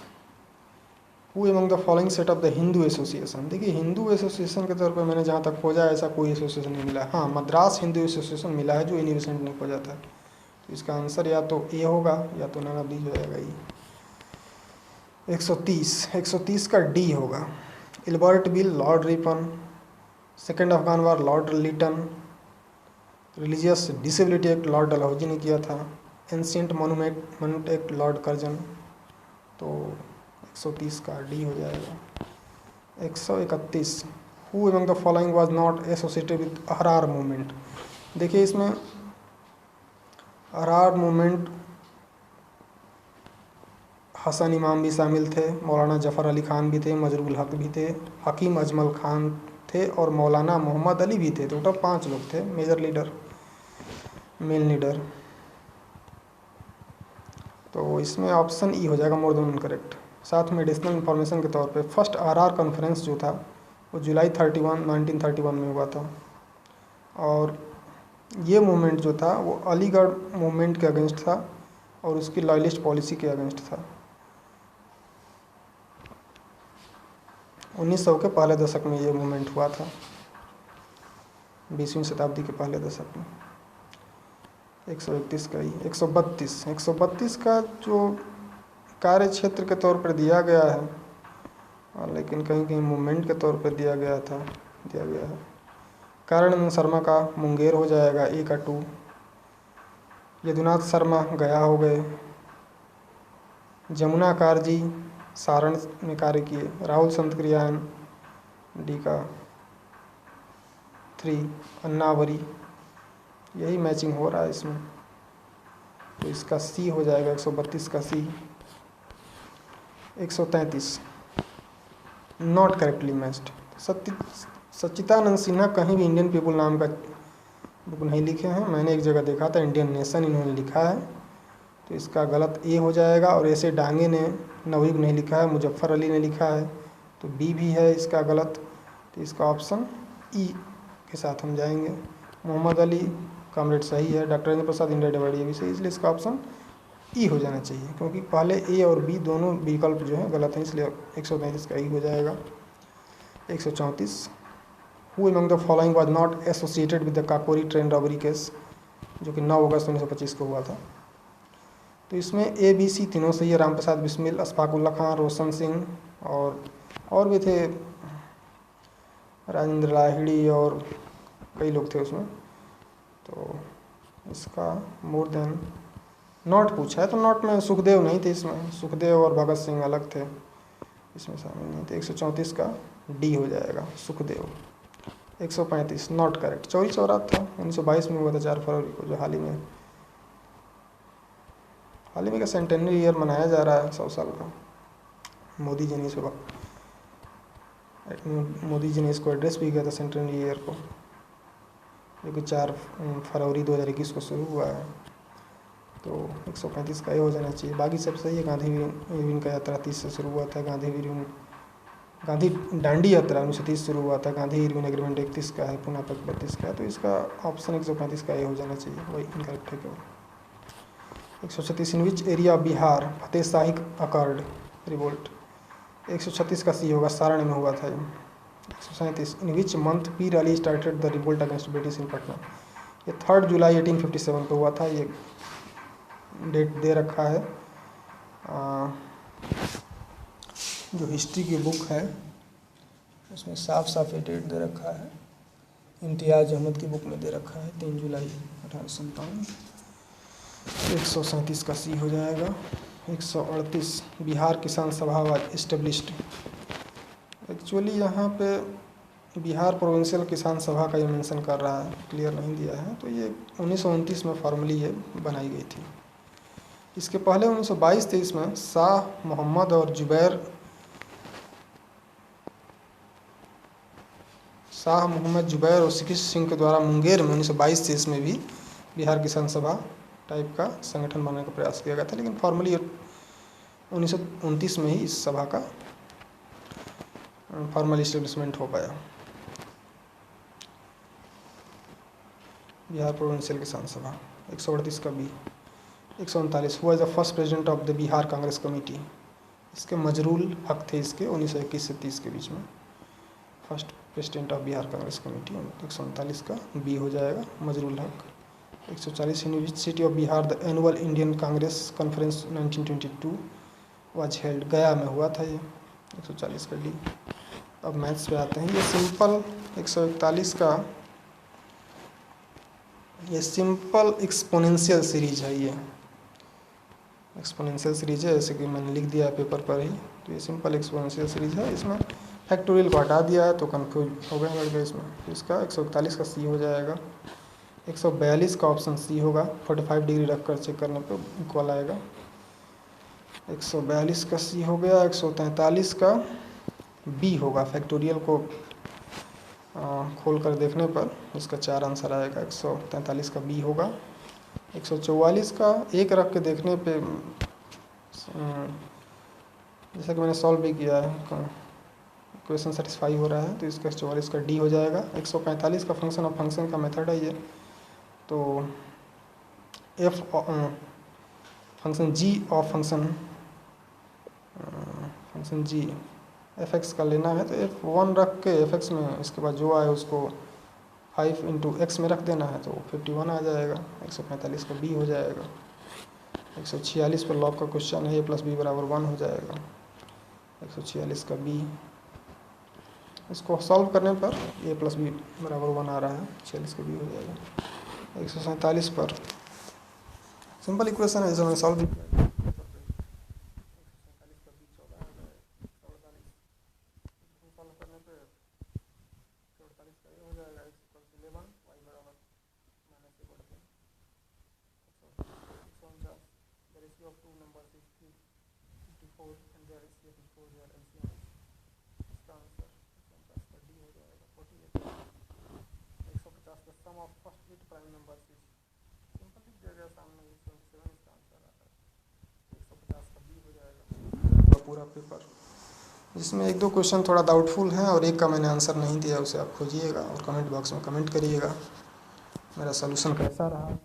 who among the following set of the Hindu association. देखिए हिंदू एसोसिएशन के तौर पर मैंने जहाँ तक खोजा ऐसा कोई एसोसिएशन नहीं मिला। हाँ, मद्रास हिंदू एसोसिएशन मिला है जो एनी रिसेंट ने खोजा था। तो इसका आंसर या तो ए होगा या तो नन ऑफ दीज हो जाएगा ये। 130 का डी होगा। Ilbert bill Lord Ripon, second Afghan war Lord Lytton, religious disability act Lord Dalhousie ने किया था, ancient monument act Lord Curzon. तो 130 का डी हो जाएगा। 131 who among the following was not associated with Ahrar movement. देखिए इसमें अहरार मूवमेंट हसन इमाम भी शामिल थे, मौलाना जफ़र अली ख़ान भी थे, मजरूल हक भी थे, हकीम अजमल ख़ान थे और मौलाना मोहम्मद अली भी थे। टोटल 5 लोग थे मेजर लीडर, मेन लीडर। तो इसमें ऑप्शन ई हो जाएगा मोर देन करेक्ट। साथ में एडिशनल इन्फॉर्मेशन के तौर पे फर्स्ट आरआर कॉन्फ्रेंस जो था वो जुलाई 1931 में हुआ था और ये मूवमेंट जो था वो अलीगढ़ मूवमेंट के अगेंस्ट था और उसकी लॉयलिस्ट पॉलिसी के अगेंस्ट था। 1900 के पहले दशक में ये मूवमेंट हुआ था, 20वीं शताब्दी के पहले दशक में। 131 का ही। 132 का जो कार्य क्षेत्र के तौर पर दिया गया है लेकिन कहीं कहीं मूवमेंट के तौर पर दिया गया है। कारणन शर्मा का मुंगेर हो जाएगा ए का 2। यदुनाथ शर्मा गया हो गए। जमुना कारजी सारण में कार्य किए। राहुल संत क्रियान डी का 3। अन्नावरी, यही मैचिंग हो रहा है इसमें। तो इसका सी हो जाएगा 132 का सी। 133 नॉट करेक्टली मैच्ड। सच्चिदानंद सिन्हा कहीं भी इंडियन पीपल नाम का बुक नहीं लिखे हैं। मैंने एक जगह देखा था इंडियन नेशन इन्होंने लिखा है, तो इसका गलत ए हो जाएगा। और ऐसे डांगे ने नवीब नहीं लिखा है, मुजफ्फर अली ने लिखा है, तो बी भी है इसका गलत। तो इसका ऑप्शन ई के साथ हम जाएंगे। मोहम्मद अली कॉमरेड सही है। Doctor Rajendra Prasad India divide ये भी सही, इसलिए इसका ऑप्शन ई हो जाना चाहिए क्योंकि पहले ए और बी दोनों विकल्प जो है गलत हैं, इसलिए 133 का ई हो जाएगा। 134 who among the following was not associated with the Kakori train robbery case, जो कि 9 अगस्त 1925 को हुआ था। तो इसमें ए बी सी तीनों सही है। राम प्रसाद बिस्मिल, अशफाकुल्ला खान, रोशन सिंह और भी थे, राजेंद्र लाहिड़ी और कई लोग थे उसमें। तो इसका मोर देन नॉट पूछा है तो नॉट में सुखदेव नहीं थे, इसमें सुखदेव और भगत सिंह अलग थे, इसमें शामिल नहीं थे। 134 का डी हो जाएगा सुखदेव। 135 not correct. चौरी चौरा था 1922 में हुआ था 4 फरवरी को, जो हाल ही में का सेंटेनरी ईयर मनाया जा रहा है 100 साल का। मोदी जी ने इसको एड्रेस भी किया था सेंटेनरी ईयर को, जो कि 4 फरवरी 2021 को शुरू हुआ है। तो 135 का ये हो जाना चाहिए। बाकी सब सही है। गांधी वीर का यात्रा 30 से शुरू हुआ था। गांधी डांडी यात्रा 1930 शुरू हुआ था। गांधी इरविन एग्रीमेंट 31 का है। पुणे तक 32 का है। तो इसका ऑप्शन 135 का ये हो जाना चाहिए, वही इनकरेक्ट है केवल। 136 in which area of Bihar Fateh Shahi occurred revolt. 136 का सी होगा, सारण में हुआ था ये। 137 इन which month Pir Ali started the revolt against British in Patna. ये 3 जुलाई 1857 को हुआ था। ये डेट दे रखा है। जो हिस्ट्री की बुक है उसमें साफ साफ ये डेट दे रखा है। इम्तियाज़ अहमद की बुक में दे रखा है 3 जुलाई 1857। 137 का सी हो जाएगा। 138 बिहार किसान सभा वाज एस्टेब्लिश्ड। एक्चुअली यहाँ पे बिहार प्रोविंशियल किसान सभा का ये मेंशन कर रहा है, क्लियर नहीं दिया है। तो ये 1929 में फॉर्मली ये बनाई गई थी। इसके पहले 1922-23 में शाह मोहम्मद और जुबैर और सिकिश सिंह के द्वारा मुंगेर में 1922-23 में भी बिहार किसान सभा टाइप का संगठन बनाने का प्रयास किया गया था, लेकिन फॉर्मली 1929 में ही इस सभा का फॉर्मल इस्टेब्लिशमेंट हो पाया। बिहार प्रोविंशियल किसान सभा 138 का बी। 139 हुआ is the first president of the Bihar Congress committee. इसके मजरूल हक थे इसके 1921 से 30 के बीच में। First president of Bihar Congress committee 139 का बी हो जाएगा, मजरूल हक। 140 university of Bihar the annual Indian Congress conference 1922 was held. गया में हुआ था ये, 140 का डी। अब मैथ्स पे आते हैं। ये सिंपल 141 का ये सिंपल एक्सपोनेंशियल सीरीज है। ये एक्सपोनेंशियल सीरीज है, जैसे कि मैंने लिख दिया है पेपर पर ही। तो ये सिंपल एक्सपोनेंशियल सीरीज है। इसमें फैक्टोरियल को हटा दिया है तो कन्फ्यूज हो गए लड़के इसमें। तो इसका 141 का सी हो जाएगा। 142 का ऑप्शन सी होगा, 45 डिग्री रख कर चेक करने पर इक्वल आएगा। 142 का सी हो गया। 143 का बी होगा, फैक्टोरियल को खोल कर देखने पर इसका 4 आंसर आएगा। 143 का बी होगा। 144 का एक रख के देखने पे जैसा कि मैंने सॉल्व भी किया है, क्वेश्चन सेटिस्फाई हो रहा है, तो इसका 144 का डी हो जाएगा। 145 का फंक्शन ऑफ फंक्शन का मेथड है ये। तो F function G of function G F X का लेना है, तो F1 रख के एफ एक्स में इसके बाद जो आए उसको 5 इंटू एक्स में रख देना है, तो 51 आ जाएगा। 145 का बी हो जाएगा। 146 पर लॉग का क्वेश्चन है, a + b = 1 हो जाएगा। 146 का बी, इसको सॉल्व करने पर a + b = 1 आ रहा है। 46 का बी हो जाएगा। 147 पर सिंपल इक्वेशन है, जैसे मैंने सॉल्व किया। पूरा पेपर जिसमें 1-2 क्वेश्चन थोड़ा डाउटफुल हैं और एक का मैंने आंसर नहीं दिया, उसे आप खोजिएगा और कमेंट बॉक्स में कमेंट करिएगा मेरा सॉल्यूशन कैसा रहा।